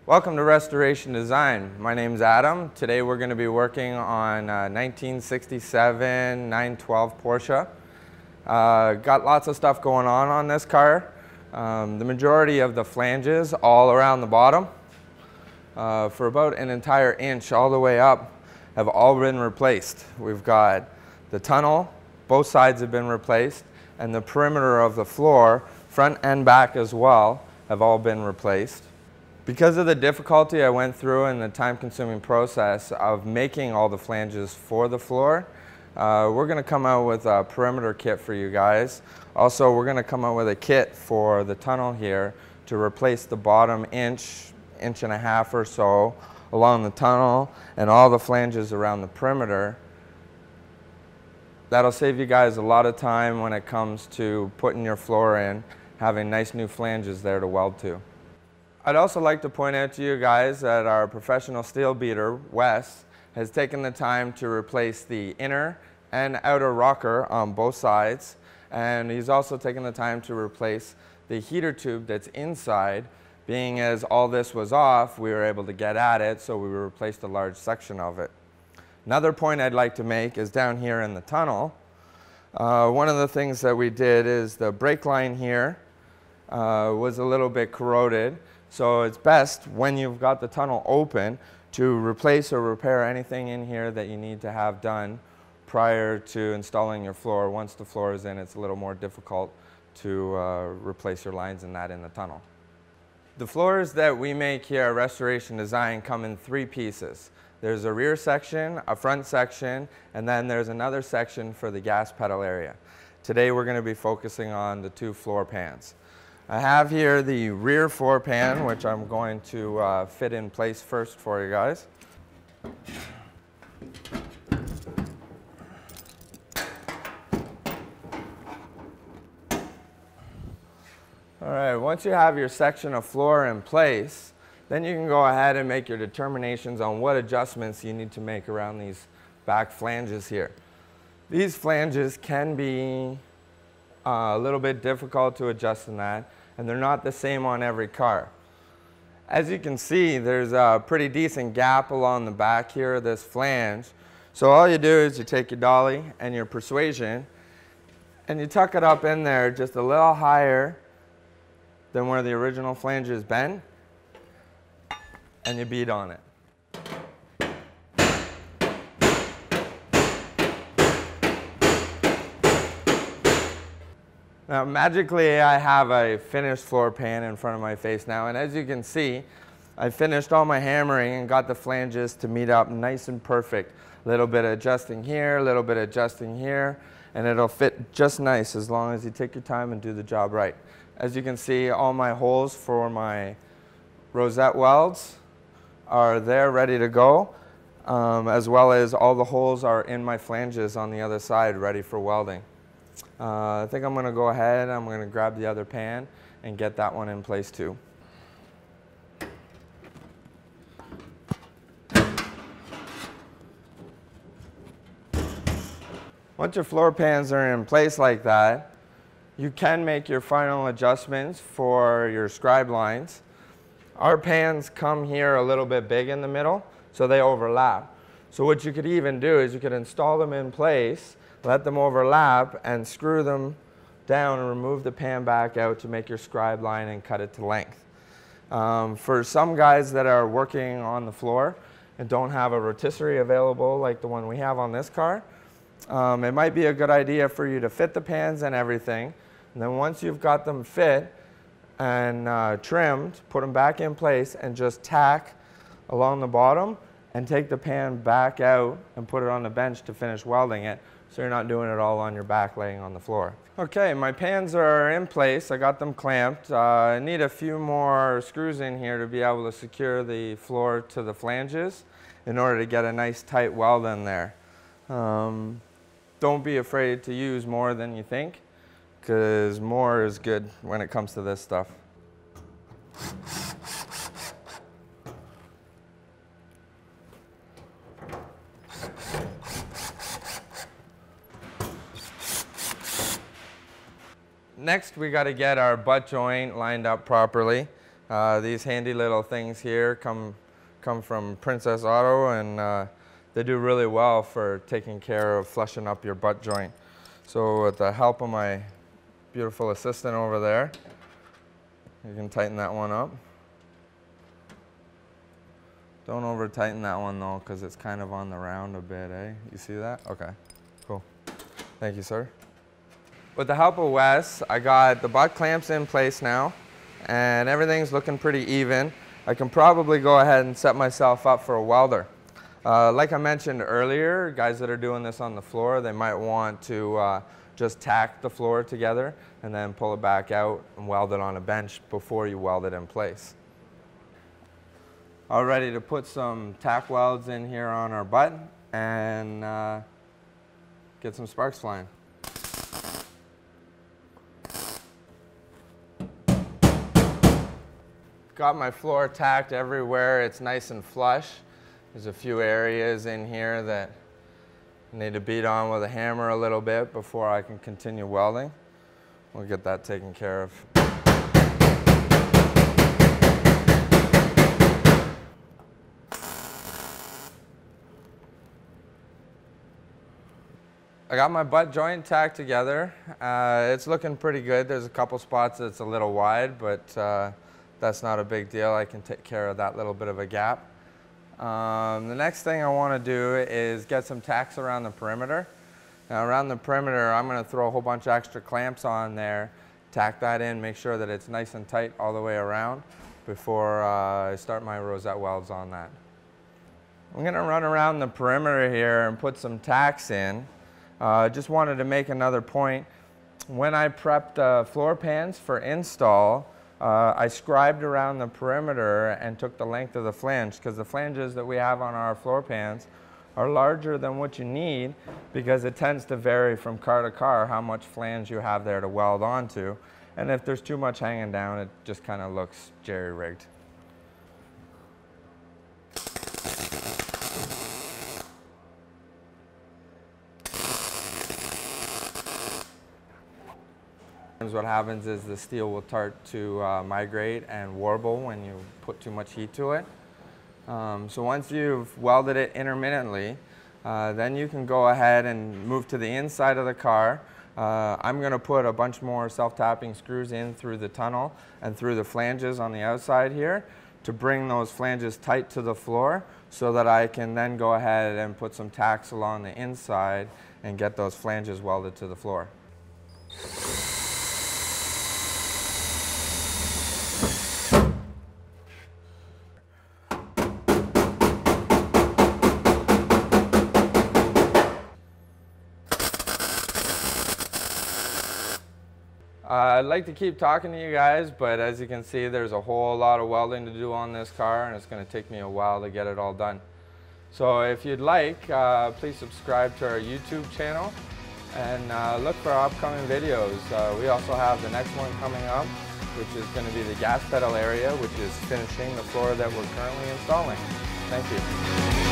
Welcome to Restoration Design. My name's Adam. Today we're going to be working on 1967 912 Porsche. Got lots of stuff going on this car. The majority of the flanges all around the bottom for about an entire inch all the way up have all been replaced. We've got the tunnel, both sides have been replaced, and the perimeter of the floor, front and back as well, have all been replaced. Because of the difficulty I went through and the time-consuming process of making all the flanges for the floor, we're going to come out with a perimeter kit for you guys. Also, we're going to come out with a kit for the tunnel here to replace the bottom inch and a half or so along the tunnel and all the flanges around the perimeter. That'll save you guys a lot of time when it comes to putting your floor in, having nice new flanges there to weld to. I'd also like to point out to you guys that our professional steel beater, Wes, has taken the time to replace the inner and outer rocker on both sides, and he's also taken the time to replace the heater tube that's inside. Being as all this was off, we were able to get at it, so we replaced a large section of it. Another point I'd like to make is down here in the tunnel. One of the things that we did is the brake line here was a little bit corroded. So it's best when you've got the tunnel open to replace or repair anything in here that you need to have done prior to installing your floor. Once the floor is in, it's a little more difficult to replace your lines in the tunnel. The floors that we make here at Restoration Design come in three pieces. There's a rear section, a front section, and then there's another section for the gas pedal area. Today we're going to be focusing on the two floor pans. I have here the rear floor pan, which I'm going to fit in place first for you guys. All right, once you have your section of floor in place, then you can go ahead and make your determinations on what adjustments you need to make around these back flanges here. These flanges can be a little bit difficult to adjust in that, and they're not the same on every car. As you can see, there's a pretty decent gap along the back here of this flange. So all you do is you take your dolly and your persuasion and you tuck it up in there just a little higher than where the original flange has been, and you beat on it. Now magically I have a finished floor pan in front of my face now, and as you can see, I finished all my hammering and got the flanges to meet up nice and perfect. A little bit of adjusting here, a little bit of adjusting here, and it'll fit just nice as long as you take your time and do the job right. As you can see, all my holes for my rosette welds are there ready to go, as well as all the holes are in my flanges on the other side ready for welding. I think I'm going to go ahead, I'm going to grab the other pan and get that one in place too. Once your floor pans are in place like that, you can make your final adjustments for your scribe lines. Our pans come here a little bit big in the middle, so they overlap. So what you could even do is you could install them in place, let them overlap, and screw them down and remove the pan back out to make your scribe line and cut it to length. For some guys that are working on the floor and don't have a rotisserie available like the one we have on this car, it might be a good idea for you to fit the pans and everything, and then once you've got them fit and trimmed, put them back in place and just tack along the bottom and take the pan back out and put it on the bench to finish welding it, so you're not doing it all on your back laying on the floor. Okay, my pans are in place. I got them clamped. I need a few more screws in here to be able to secure the floor to the flanges in order to get a nice tight weld in there. Don't be afraid to use more than you think, because more is good when it comes to this stuff. Next, we got to get our butt joint lined up properly. These handy little things here come from Princess Auto, and they do really well for taking care of flushing up your butt joint. So with the help of my beautiful assistant over there, you can tighten that one up. Don't over tighten that one though, because it's kind of on the round a bit, eh? You see that? Okay, cool. Thank you, sir. With the help of Wes, I got the butt clamps in place now, and everything's looking pretty even. I can probably go ahead and set myself up for a welder. Like I mentioned earlier, guys that are doing this on the floor, they might want to just tack the floor together and then pull it back out and weld it on a bench before you weld it in place. All ready to put some tack welds in here on our butt and get some sparks flying. Got my floor tacked everywhere. It's nice and flush. There's a few areas in here that I need to beat on with a hammer a little bit before I can continue welding. We'll get that taken care of. I got my butt joint tacked together. It's looking pretty good. There's a couple spots that's a little wide, but that's not a big deal. I can take care of that little bit of a gap. The next thing I want to do is get some tacks around the perimeter. Now around the perimeter, I'm going to throw a whole bunch of extra clamps on there, tack that in, make sure that it's nice and tight all the way around before I start my rosette welds on that. I'm going to run around the perimeter here and put some tacks in. Just wanted to make another point. When I prepped the floor pans for install, I scribed around the perimeter and took the length of the flange, because the flanges that we have on our floor pans are larger than what you need, because it tends to vary from car to car how much flange you have there to weld onto. And if there's too much hanging down, it just kind of looks jerry-rigged. What happens is the steel will start to migrate and warble when you put too much heat to it. So once you've welded it intermittently, then you can go ahead and move to the inside of the car. I'm going to put a bunch more self-tapping screws in through the tunnel and through the flanges on the outside here to bring those flanges tight to the floor, so that I can then go ahead and put some tacks along the inside and get those flanges welded to the floor. I'd like to keep talking to you guys, but as you can see, there's a whole lot of welding to do on this car, and it's going to take me a while to get it all done. So if you'd like, please subscribe to our YouTube channel and look for our upcoming videos. We also have the next one coming up, which is going to be the gas pedal area, which is finishing the floor that we're currently installing. Thank you.